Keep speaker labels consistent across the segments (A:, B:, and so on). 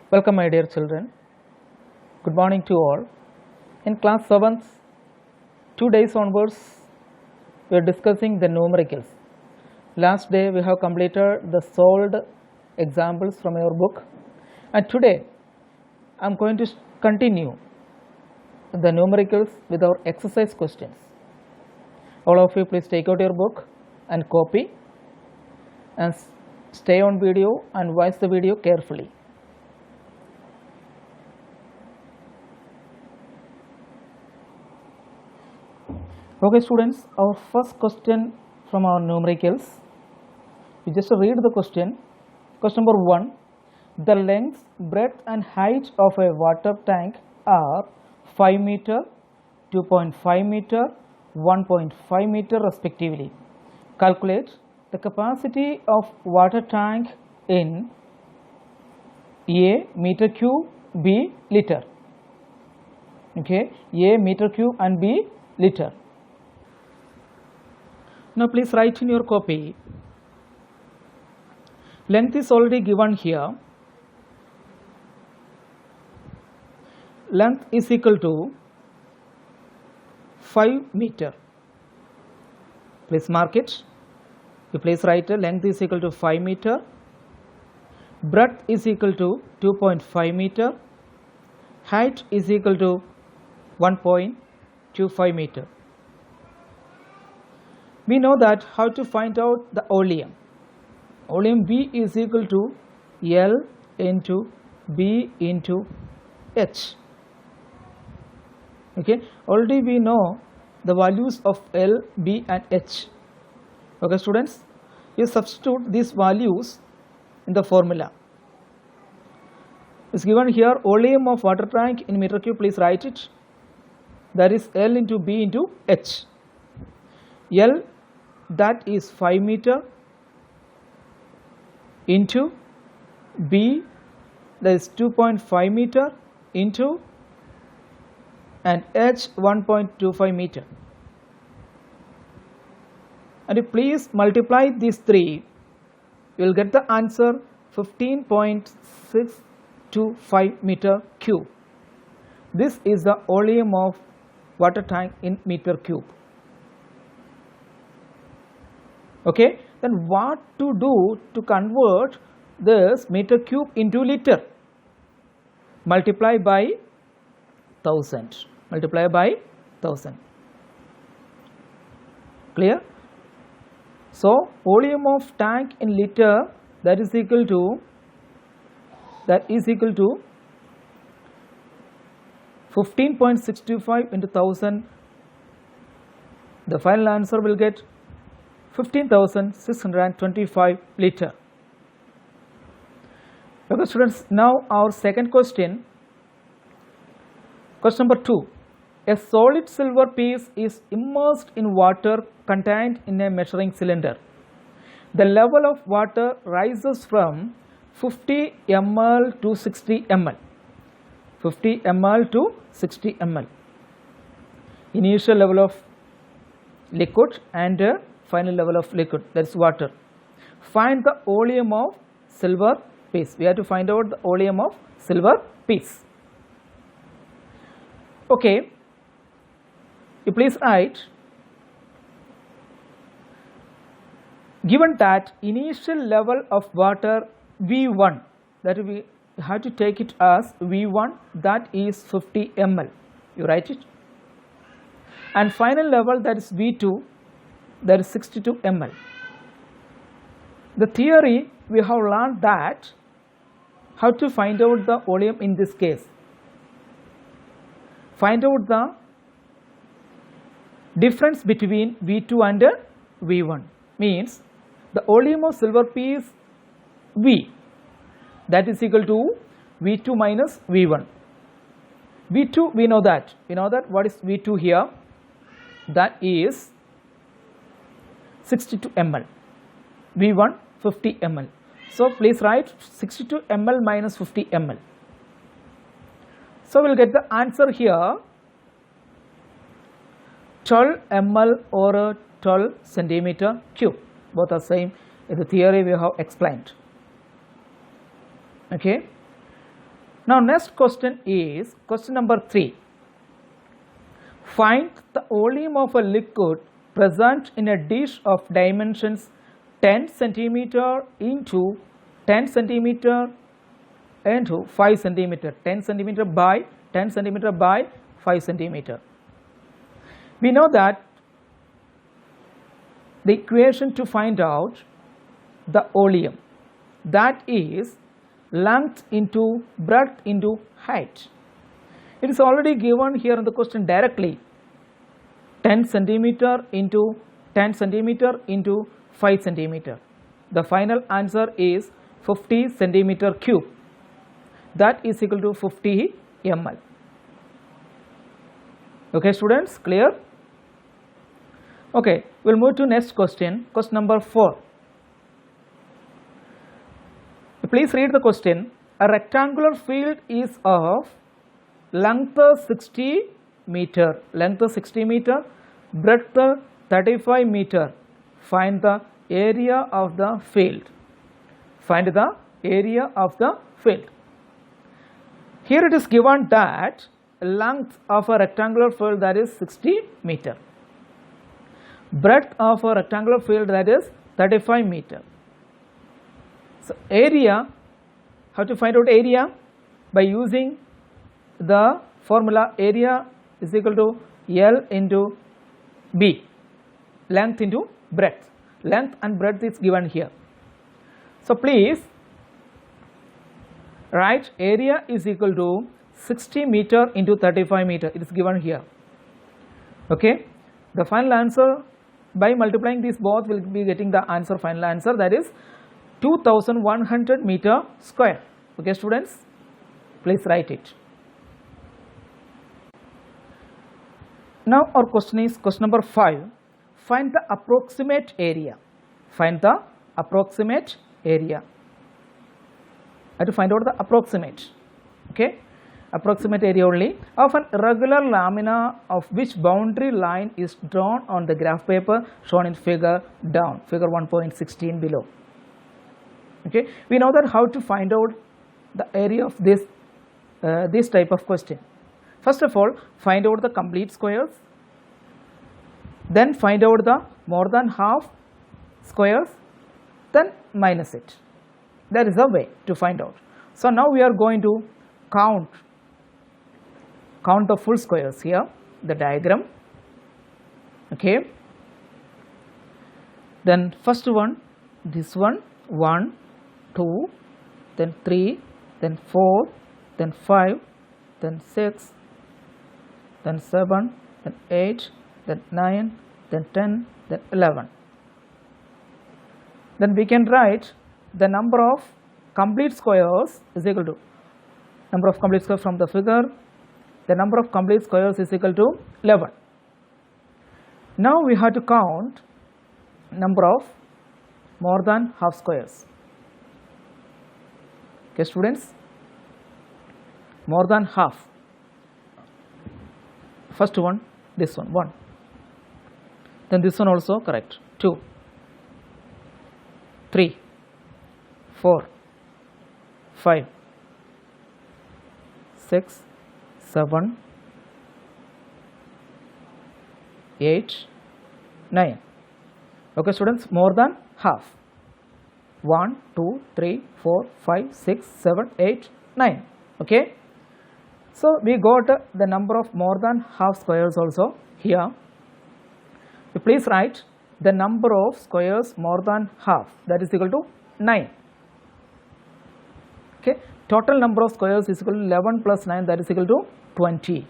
A: Welcome my dear children. Good morning to all. In class 7th, 2 days onwards, we are discussing the numericals. Last day we have completed the solved examples from your book, and today I am going to continue the numericals with our exercise questions. All of you please take out your book and copy and stay on video and watch the video carefully. Okay students, our first question from our numericals. You just read the question. Question number 1. The length, breadth and height of a water tank are 5 meter, 2.5 meter, 1.5 meter respectively. Calculate the capacity of water tank in A meter cube, B liter. Okay, A meter cube and B liter. Now please write in your copy. Length is already given here. Length is equal to 5 meter. Please mark it. You please write length is equal to 5 meter. Breadth is equal to 2.5 meter. Height is equal to 1.25 meter. We know that how to find out the volume. Volume V is equal to L into B into H. Okay, already we know the values of L, B and H. Okay students, you substitute these values in the formula. It's given here volume of water tank in meter cube, please write it. That is L into B into H. L, that is 5 meter, into B, that is 2.5 meter, into and H 1.25 meter. And if please multiply these three, you will get the answer 15.625 meter cube. This is the volume of water tank in meter cube. Okay, then what to do to convert this meter cube into liter? Multiply by 1000. Multiply by 1000. Clear? So volume of tank in liter, that is equal to 15.625 into 1000. The final answer will get 15,625 liter. Okay students, now our second question. Question number 2. A solid silver piece is immersed in water contained in a measuring cylinder. The level of water rises from 50 ml to 60 ml. 50 ml to 60 ml. Initial level of liquid and final level of liquid, that is water. Find the volume of silver piece. We have to find out the volume of silver piece. Okay, you please write. Given that initial level of water V1, that we have to take it as V1, that is 50 ml. You write it. And final level, that is V2, that is 62 ml. The theory, we have learned that how to find out the volume in this case. Find out the difference between V2 and V1, means the volume of silver piece V, that is equal to V2 minus V1. V2 we know that. What is V2 here? That is 62 ml. V1 50 ml. So please write 62 ml minus 50 ml. So we will get the answer here 12 ml or 12 centimeter cube. Both are same. The theory we have explained. Okay. Now next question is question number 3. Find the volume of a liquid present in a dish of dimensions 10 centimeter into 10 centimeter into 5 centimeter, 10 centimeter by 10 centimeter by 5 centimeter. We know that the equation to find out the volume, that is length into breadth into height. It is already given here in the question directly, 10 centimeter into 10 centimeter into 5 centimeter. The final answer is 50 centimeter cube, that is equal to 50 ml. Okay students, clear? Okay, we will move to next question, question number 4. Please read the question. A rectangular field is of length 60 meter, breadth 35 meter. Find the area of the field. Find the area of the field. Here it is given that length of a rectangular field, that is 60 meter. Breadth of a rectangular field, that is 35 meter. So area, how to find out area? By using the formula area is equal to L into B, length into breadth. Length and breadth is given here. So please write area is equal to 60 meter into 35 meter. It is given here. Okay. The final answer, by multiplying these both, will be getting the answer, final answer, that is 2100 meter square. Okay students, please write it. Now our question is question number 5. Find the approximate area. Find the approximate area. I have to find out the approximate. Okay, approximate area only of an irregular lamina of which boundary line is drawn on the graph paper shown in figure down, figure 1.16 below. Okay, we know that how to find out the area of this type of question. First of all, find out the complete squares, then find out the more than half squares, then minus it. That is a way to find out. So now we are going to count the full squares here, the diagram. Okay, then first one, this one, 1, 2, then 3, then 4, then 5, then 6, then 7, then 8, then 9, then 10, then 11. Then we can write the number of complete squares is equal to number of complete squares from the figure. The number of complete squares is equal to 11. Now we have to count number of more than half squares. Okay students, more than half. First one, this one, 1. Then this one also correct, 2, 3, 4, 5, 6, 7, 8, 9. Okay students, more than half. 1, 2, 3, 4, 5, 6, 7, 8, 9. Okay. So we got the number of more than half squares also here. You please write the number of squares more than half, that is equal to 9. Okay. Total number of squares is equal to 11 plus 9, that is equal to 20.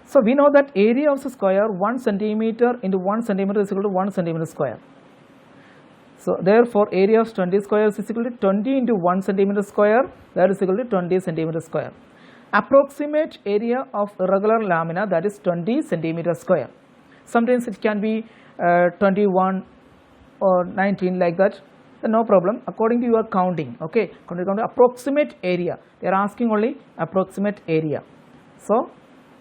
A: So we know that area of the square 1 centimeter into 1 centimeter is equal to 1 centimeter square. So therefore area of 20 squares is equal to 20 into 1 centimeter square, that is equal to 20 centimeter square. Approximate area of irregular lamina, that is 20 centimeter square. Sometimes it can be 21 or 19 like that, then no problem, according to your counting. Okay, according to approximate area, they are asking only approximate area. So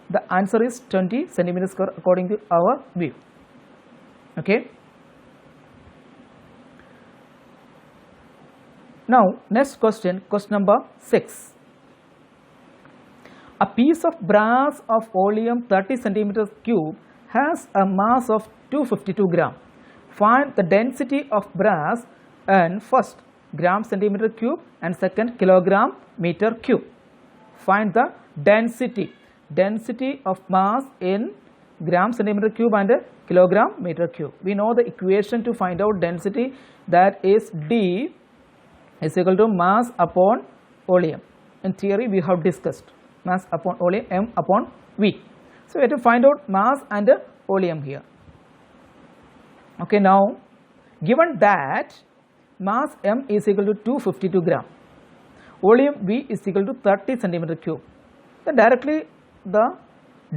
A: the answer is 20 centimeter square according to our view. Okay. Now next question, question number 6. A piece of brass of volume 30 centimeters cube has a mass of 252 gram. Find the density of brass in first gram centimeter cube and second kilogram meter cube. Find the density of mass in gram centimeter cube and kilogram meter cube. We know the equation to find out density, that is D is equal to mass upon volume. In theory we have discussed mass upon volume, M upon V. So we have to find out mass and volume here. Okay, now given that mass M is equal to 252 gram, volume V is equal to 30 centimeter cube, then directly the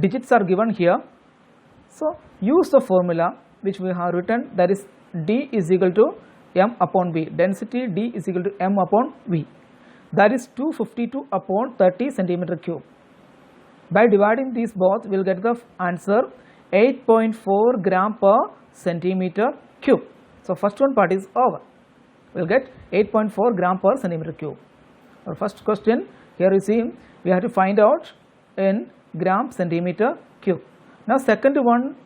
A: digits are given here. So use the formula which we have written, that is D is equal to M upon V, density D is equal to M upon V, that is 252 upon 30 centimeter cube. By dividing these both, we will get the answer 8.4 gram per centimeter cube. So first one part is over. We will get 8.4 gram per centimeter cube. Our first question, here you see we have to find out in gram centimeter cube. Now second one,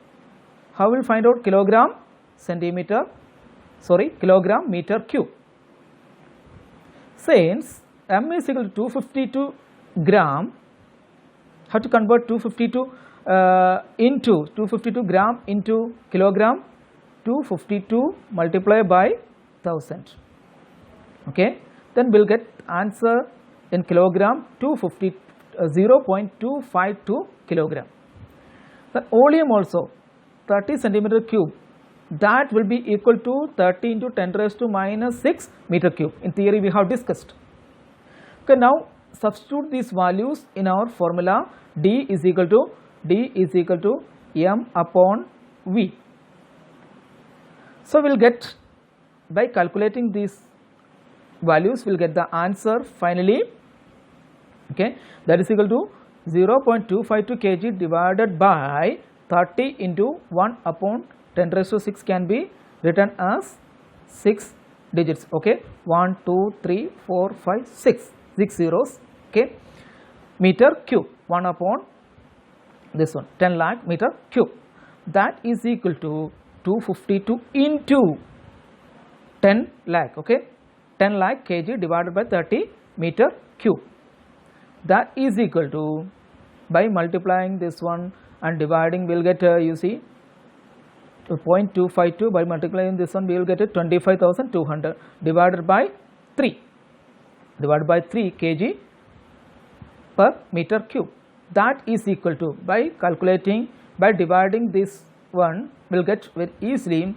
A: how will find out kilogram meter cube. Since M is equal to 252 gram, how to convert 252 into 252 gram into kilogram? 252 multiplied by 1000. Okay, then we'll get answer in kilogram 0.252 kilogram. The volume also 30 centimeter cube, that will be equal to 30 into 10 raised to minus 6 meter cube. In theory we have discussed. Okay, now substitute these values in our formula. D is equal to M upon V. So we will get, by calculating these values, we will get the answer finally. Okay, that is equal to 0.252 kg divided by 30 into 1 upon 10 raised to 6 can be written as 6 digits. Okay, 1, 2, 3, 4, 5, 6 zeros. Okay, meter cube, 1 upon this one, 10 lakh meter cube, that is equal to 252 into 10 lakh. Okay, 10 lakh kg divided by 30 meter cube, that is equal to, by multiplying this one and dividing, we will get you see 0.252, by multiplying this one we will get 25,200 divided by 3 kg per meter cube, that is equal to, by calculating, by dividing this one, we will get very easily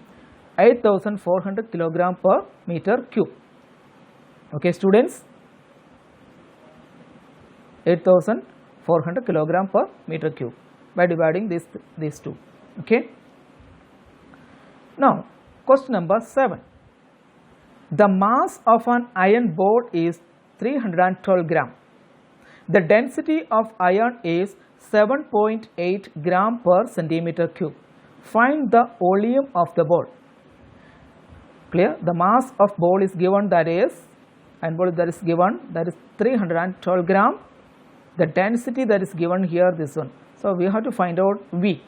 A: 8,400 kilogram per meter cube. Okay students, 8,400 kilogram per meter cube by dividing these two. Okay. Now question number 7. The mass of an iron board is 312 gram. The density of iron is 7.8 gram per centimeter cube. Find the volume of the board. Clear? The mass of board is given, that is iron board that is given, that is 312 gram. The density that is given here, this one. So we have to find out V.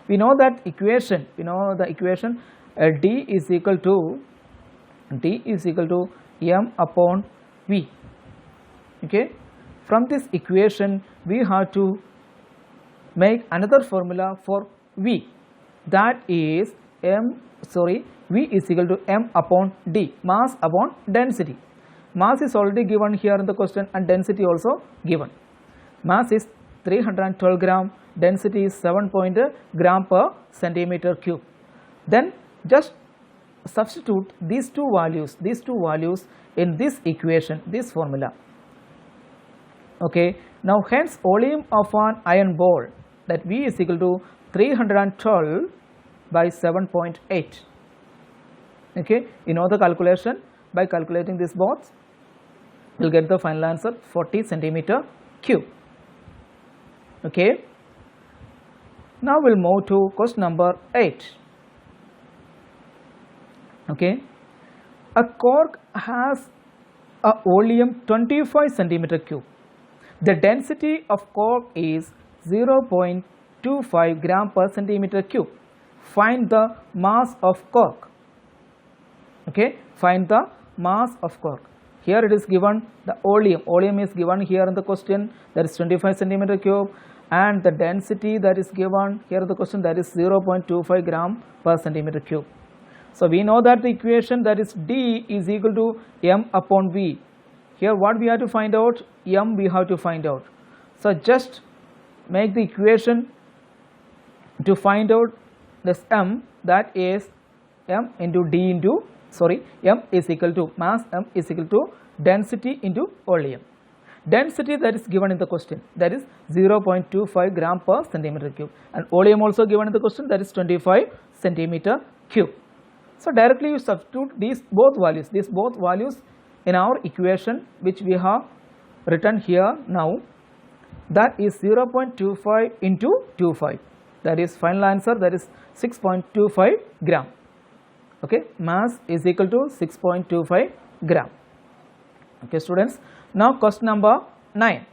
A: We know that equation. We know the equation. D is equal to M upon V. Okay. From this equation, we have to make another formula for V. That is V is equal to M upon D, mass upon density. Mass is already given here in the question and density also given. Mass is 312 gram, density is 7 gram per centimeter cube. Then just substitute these two values in this equation, this formula. Okay. Now hence volume of an iron ball, that V is equal to 312 by 7.8. Okay. You know the calculation. By calculating this both, we will get the final answer 40 centimeter cube. Okay. Now we will move to question number 8. Okay. A cork has a oleum 25 centimeter cube. The density of coke is 0.25 gram per centimeter cube. Find the mass of coke. Okay, find the mass of coke. Here it is given the oleum. Oleum is given here in the question, that is 25 centimeter cube, and the density that is given here in the question, that is 0.25 gram per centimeter cube. So we know that the equation, that is D is equal to m upon V. Here what we have to find out? M we have to find out. So just make the equation to find out this m, that is m into d into, m is equal to mass, m is equal to density into oleum. Density that is given in the question, that is 0.25 gram per centimeter cube, and oleum also given in the question, that is 25 centimeter cube. So directly you substitute these both values in our equation which we have written here now, that is 0.25 into 25, that is final answer, that is 6.25 gram. Okay, mass is equal to 6.25 gram. Okay students, now question number 9.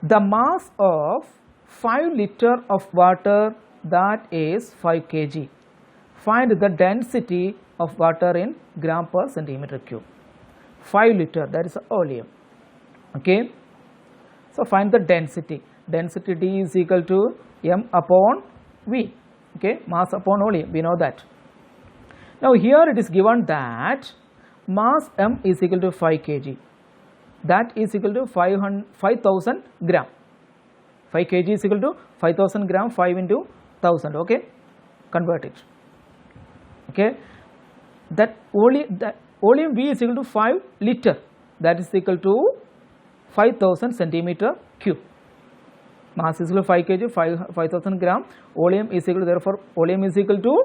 A: The mass of 5 liter of water, that is 5 kg. Find the density of water in gram per centimeter cube. 5 liter, that is oleum. Okay, so find the density. Density D is equal to m upon V. Okay, mass upon oleum, we know that. Now here it is given that mass m is equal to 5 kg, that is equal to 5000 gram. 5 kg is equal to 5000 gram, 5 into 1000. Okay, convert it. Okay, that oleum V is equal to 5 liter, that is equal to 5000 centimeter cube. Mass is equal to 5 kg, 5000 gram. Oleum is equal to, therefore oleum is equal to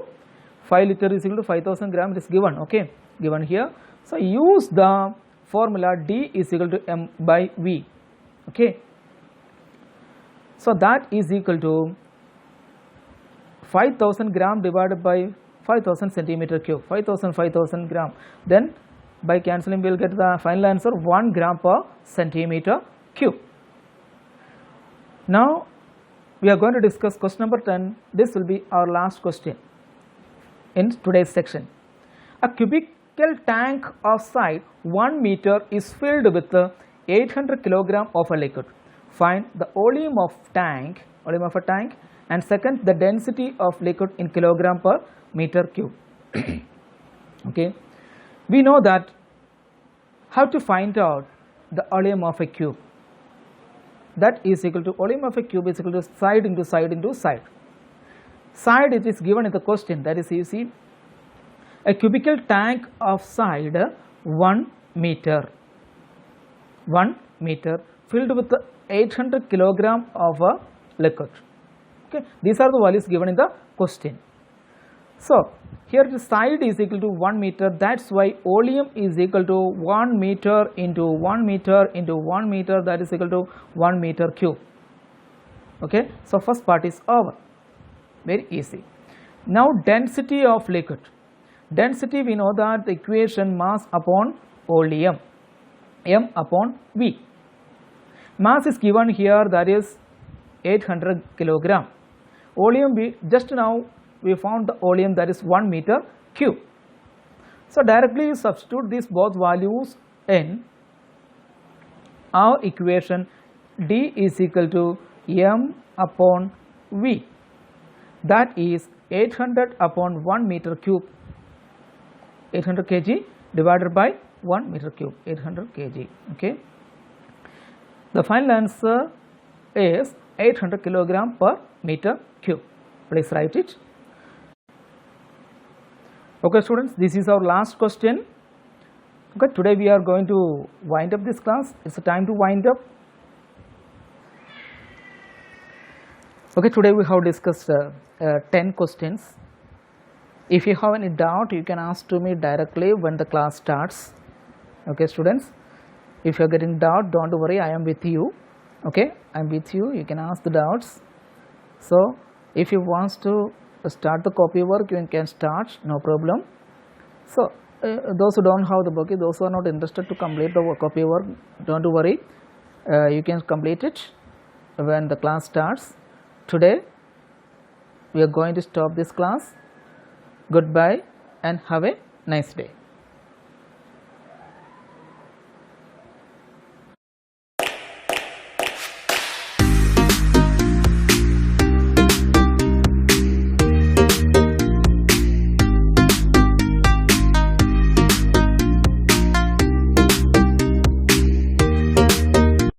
A: 5 liter is equal to 5000 gram. It is given. Okay, given here. So use the formula D is equal to m by V. Okay, so that is equal to 5000 gram divided by 5000 centimeter cube, 5000 gram. Then by cancelling we will get the final answer 1 gram per centimeter cube. Now we are going to discuss question number 10. This will be our last question in today's section. A cubical tank of size 1 meter is filled with 800 kilogram of a liquid. Find the volume of a tank, and second the density of liquid in kilogram per meter cube. Okay, we know that how to find out the volume of a cube, that is equal to volume of a cube is equal to side into side into side. Side it is given in the question, that is you see a cubical tank of side 1 meter filled with 800 kilogram of a liquid. Okay, these are the values given in the question. So here the side is equal to 1 meter, that's why volume is equal to 1 meter into 1 meter into 1 meter, that is equal to 1 meter cube. Okay, so first part is over, very easy. Now density of liquid. Density, we know that the equation mass upon volume, m upon V. Mass is given here, that is 800 kilogram. Volume, we just now we found the volume, that is 1 meter cube. So directly you substitute these both values in our equation. D is equal to m upon V, that is 800 upon 1 meter cube, 800 kg divided by 1 meter cube, 800 kg. Okay, the final answer is 800 kilogram per meter cube. Please write it. Okay students, this is our last question. Okay, today we are going to wind up this class. It's a time to wind up. Okay, today we have discussed 10 questions. If you have any doubt, you can ask to me directly when the class starts. Okay students, if you are getting doubt, don't worry, I am with you. Okay, I am with you, you can ask the doubts. So if you want to start the copy work, you can start, no problem. So those who don't have the book, those who are not interested to complete the copy work, don't worry, you can complete it when the class starts. Today we are going to stop this class. Goodbye and have a nice day.